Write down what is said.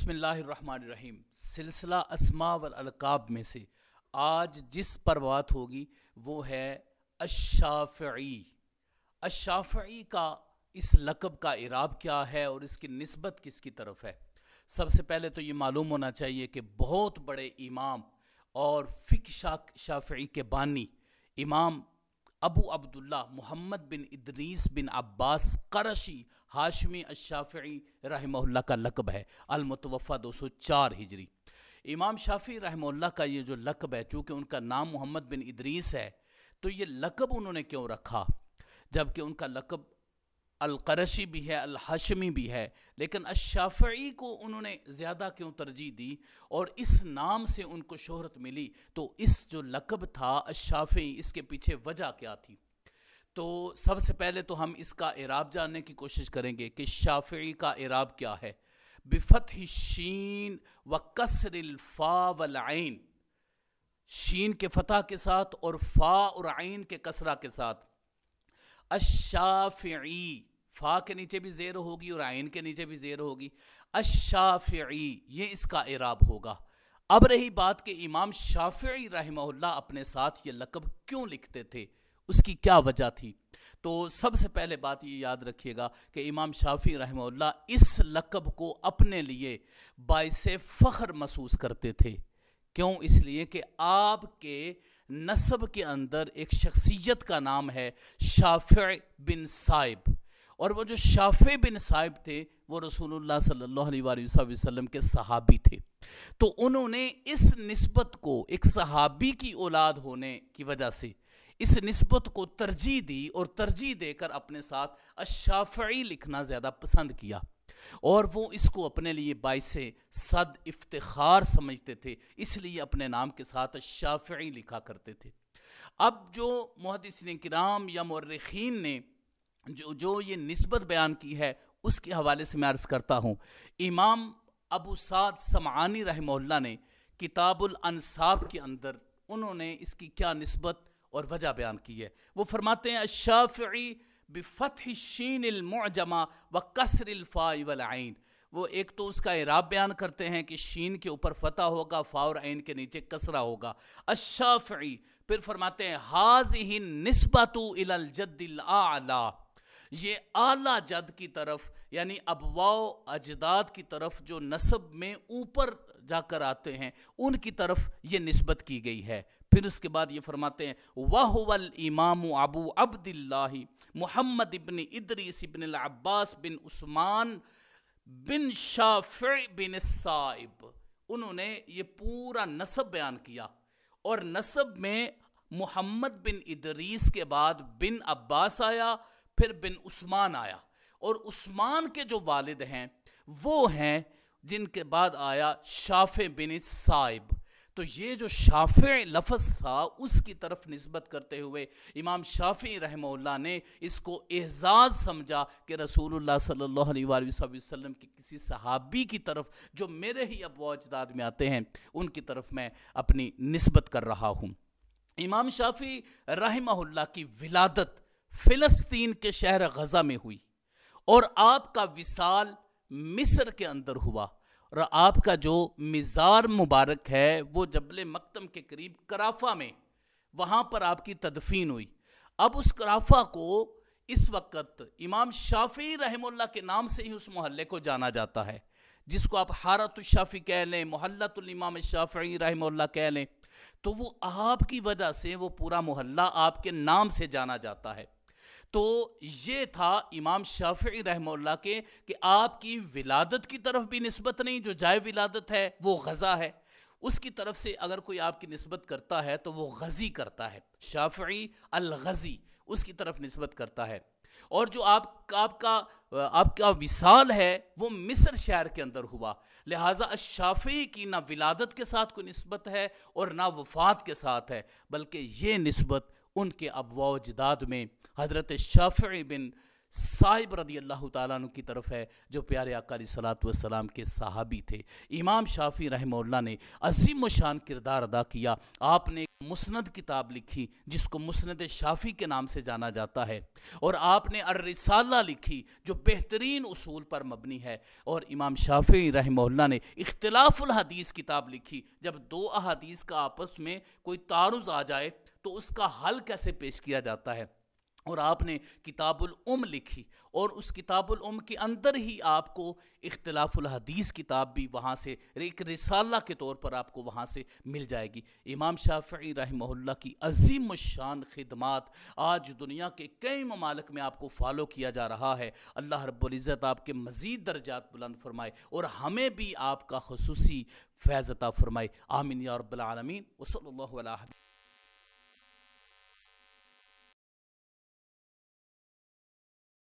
بسم اللہ الرحمن الرحیم۔ سلسلہ اسماء والالقاب میں سے آج جس پر بات ہوگی وہ ہے الشافعی۔ الشافعی کا اس لقب کا اعراب کیا ہے اور اس کی نسبت کس کی طرف ہے؟ سب سے پہلے تو یہ معلوم ہونا چاہیے کہ بہت بڑے امام اور فقہ شافعی کے بانی امام ابو عبداللہ محمد بن ادریس بن عباس قرشی ہاشمی الشافعی رحمہ اللہ کا لقب ہے، المتوفہ 204 ہجری۔ امام شافعی رحمہ اللہ کا یہ جو لقب ہے، چونکہ ان کا نام محمد بن ادریس ہے تو یہ لقب انہوں نے کیوں رکھا، جبکہ ان کا لقب القرشی بھی ہے، الہاشمی بھی ہے، لیکن الشافعی کو انہوں نے زیادہ کیوں ترجیح دی اور اس نام سے ان کو شہرت ملی؟ تو اس جو لقب تھا الشافعی، اس کے پیچھے وجہ کیا تھی؟ تو سب سے پہلے تو ہم اس کا اعراب جاننے کی کوشش کریں گے کہ شافعی کا اعراب کیا ہے۔ بفتح الشین و کسر الفا والعین، شین کے فتح کے ساتھ اور فا اور عین کے کسرہ کے ساتھ، الشافعی، فا کے نیچے بھی زیر ہوگی اور عین کے نیچے بھی زیر ہوگی، الشافعی، یہ اس کا اعراب ہوگا۔ اب رہی بات کہ امام شافعی رحمہ اللہ اپنے ساتھ یہ لقب کیوں لکھتے تھے، اس کی کیا وجہ تھی؟ تو سب سے پہلے بات یہ یاد رکھیے گا کہ امام شافعی رحمہ اللہ اس لقب کو اپنے لیے باعث فخر محسوس کرتے تھے۔ کیوں؟ اس لیے کہ آپ کے نسب کے اندر ایک شخصیت کا نام ہے شافع بن صائب، اور وہ جو شافع بن صائب تھے وہ رسول اللہ صلی اللہ علیہ وآلہ وسلم کے صحابی تھے۔ تو انہوں نے اس نسبت کو ایک صحابی کی اولاد ہونے کی وجہ سے اس نسبت کو ترجیح دی اور ترجیح دے کر اپنے ساتھ الشافعی لکھنا زیادہ پسند کیا، اور وہ اس کو اپنے لیے باعث صد افتخار سمجھتے تھے، اس لیے اپنے نام کے ساتھ الشافعی لکھا کرتے تھے۔ اب جو محدثین کرام یا مورخین نے جو یہ نسبت بیان کی ہے اس کے حوالے سے میں عرض کرتا ہوں۔ امام ابو سعد سمعانی رحمہ اللہ نے کتاب الانساب کے اندر انہوں نے اس کی کیا نسبت اور وجہ بیان کی ہے۔ وہ فرماتے ہیں الشافعی بفتح الشین المعجمہ وکسر الفاء والعین۔ وہ ایک تو اس کا اعراب بیان کرتے ہیں کہ شین کے اوپر فتح ہوگا، فا اور عین کے نیچے کسرہ ہوگا، الشافعی۔ پھر فرماتے ہیں ھذہ النسبۃ الی الجد الاعلی، یہ اعلیٰ جد کی طرف یعنی ابواء و اجداد کی طرف جو نسب میں اوپر جا کر آتے ہیں ان کی طرف یہ نسبت کی گئی ہے۔ پھر اس کے بعد یہ فرماتے ہیں وَهُوَ الْإِمَامُ ابو عبد اللہ محمد بن ادریس بن العباس بن عثمان بن شافع بن الصائب۔ انہوں نے یہ پورا نسب بیان کیا، اور نسب میں محمد بن ادریس کے بعد بن عباس آیا، پھر بن عثمان آیا، اور عثمان کے جو والد ہیں وہ ہیں جن کے بعد آیا شافع بن صائب۔ تو یہ جو شافع لفظ تھا اس کی طرف نسبت کرتے ہوئے امام شافعی رحمہ اللہ نے اس کو اعزاز سمجھا کہ رسول اللہ صلی اللہ علیہ وآلہ وسلم کے کسی صحابی کی طرف جو میرے ہی ابواء اجداد میں آتے ہیں ان کی طرف میں اپنی نسبت کر رہا ہوں۔ امام شافعی رحمہ اللہ کی ولادت فلسطین کے شہر غزہ میں ہوئی، اور آپ کا وصال مصر کے اندر ہوا، اور آپ کا جو مزار مبارک ہے وہ جبل مقدم کے قریب کرافہ میں، وہاں پر آپ کی تدفین ہوئی۔ اب اس کرافہ کو اس وقت امام شافعی رحمہ اللہ کے نام سے ہی اس محلے کو جانا جاتا ہے، جس کو آپ حارۃ الشافعی کہہ لیں، محلۃ الامام الشافعی رحمہ اللہ کہہ لیں، تو وہ آپ کی وجہ سے وہ پورا محلہ آپ کے نام سے جانا جاتا ہے۔ تو یہ تھا امام شافعی رحمہ اللہ کے کہ آپ کی ولادت کی طرف بھی نسبت نہیں، جو جائے ولادت ہے وہ غزہ ہے، اس کی طرف سے اگر کوئی آپ کی نسبت کرتا ہے تو وہ غزی کرتا ہے، شافعی الغزی اس کی طرف نسبت کرتا ہے، اور جو آپ کا وصال ہے وہ مصر شہر کے اندر ہوا، لہٰذا الشافعی کی نہ ولادت کے ساتھ کوئی نسبت ہے اور نہ وفات کے ساتھ ہے، بلکہ یہ نسبت ان کے ابواء و اجداد میں حضرت شافعی بن صاحب رضی اللہ تعالیٰ عنہ کی طرف ہے جو پیارے آقا علیہ الصلوۃ والسلام کے صحابی تھے۔ امام شافعی رحمہ اللہ نے عظیم و شان کردار ادا کیا۔ آپ نے مسند کتاب لکھی جس کو مسند شافعی کے نام سے جانا جاتا ہے، اور آپ نے الرسالہ لکھی جو بہترین اصول پر مبنی ہے، اور امام شافعی رحمہ اللہ نے اختلاف الحدیث کتاب لکھی، جب دو احادیث کا آپس میں کوئی تعارض آ جائے تو اس کا حل کیسے پیش کیا جاتا ہے، اور آپ نے کتاب الام لکھی، اور اس کتاب الام کے اندر ہی آپ کو اختلاف الحدیث کتاب بھی وہاں سے ایک رسالہ کے طور پر آپ کو وہاں سے مل جائے گی۔ امام شافعی رحمہ اللہ کی عظیم الشان خدمات آج دنیا کے کئی ممالک میں آپ کو فالو کیا جا رہا ہے۔ اللہ رب العزت آپ کے مزید درجات بلند فرمائے، اور ہمیں بھی آپ کا خصوصی فیض عطا فرمائے، آمین یا رب العالمین۔ وصلی اللہ علیہ